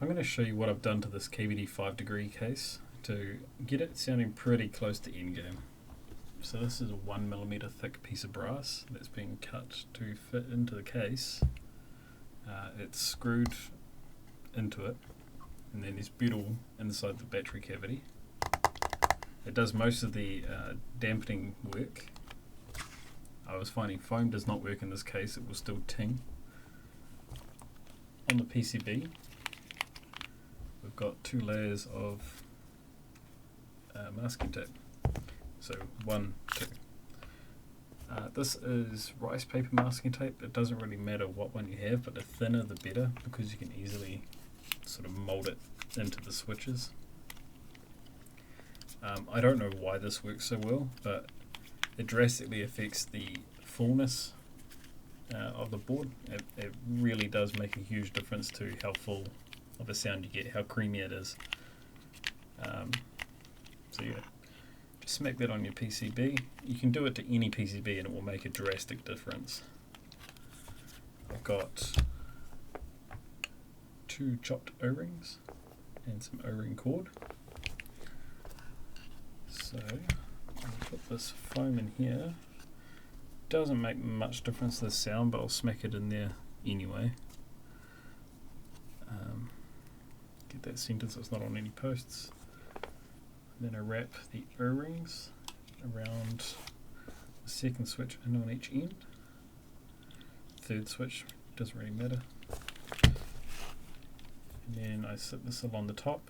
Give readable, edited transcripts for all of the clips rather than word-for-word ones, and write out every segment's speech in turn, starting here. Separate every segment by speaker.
Speaker 1: I'm going to show you what I've done to this KBD 5degree case to get it sounding pretty close to endgame. So this is a 1mm thick piece of brass that's been cut to fit into the case. It's screwed into it, and then there's butyl inside the battery cavity. It does most of the dampening work. I was finding foam does not work in this case, it will still ting. On the PCB we've got 2 layers of masking tape. So 1, 2. This is rice paper masking tape. It doesn't really matter what one you have, but the thinner the better, because you can easily sort of mold it into the switches. I don't know why this works so well, but it drastically affects the fullness of the board. It really does make a huge difference to how full of a sound you get, how creamy it is. So yeah, just smack that on your PCB. You can do it to any PCB and it will make a drastic difference. I've got 2 chopped O-rings and some O-ring cord. So I'll put this foam in here. Doesn't make much difference to the sound, but I'll smack it in there anyway. Get that centered so it's not on any posts. Then I wrap the O-rings around the second switch in on each end. Third switch, doesn't really matter. And then I sit this along the top.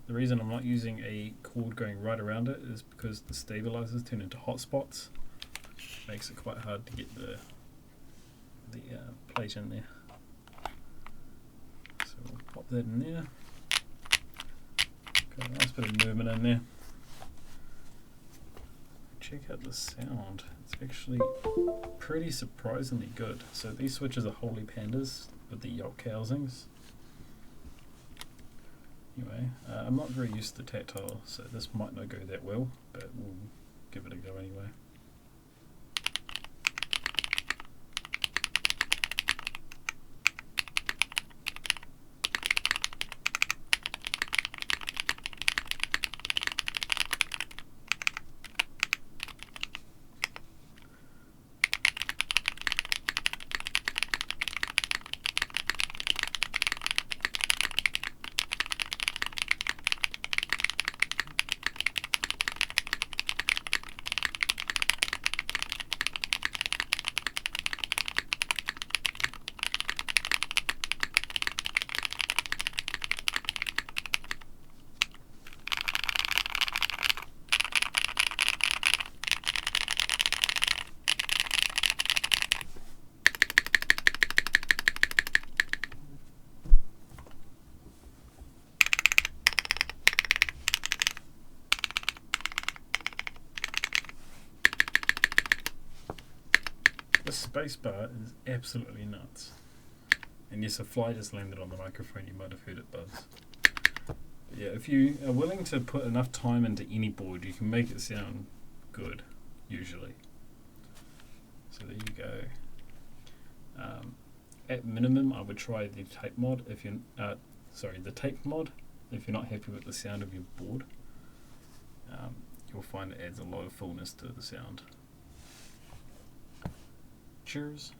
Speaker 1: The reason I'm not using a cord going right around it is because the stabilizers turn into hot spots. Makes it quite hard to get the plate in there. So we'll pop that in there. Got a nice bit of movement in there. Check out the sound. It's actually pretty surprisingly good. So these switches are Holy Pandas with the yoke housings. Anyway, I'm not very used to tactile, so this might not go that well, but we'll give it a go anyway. The space bar is absolutely nuts. And yes, a fly just landed on the microphone, you might have heard it buzz. But yeah, if you are willing to put enough time into any board, you can make it sound good, usually. So there you go. At minimum, I would try the tape mod if you're the tape mod if you're not happy with the sound of your board. You'll find it adds a lot of fullness to the sound. Cheers.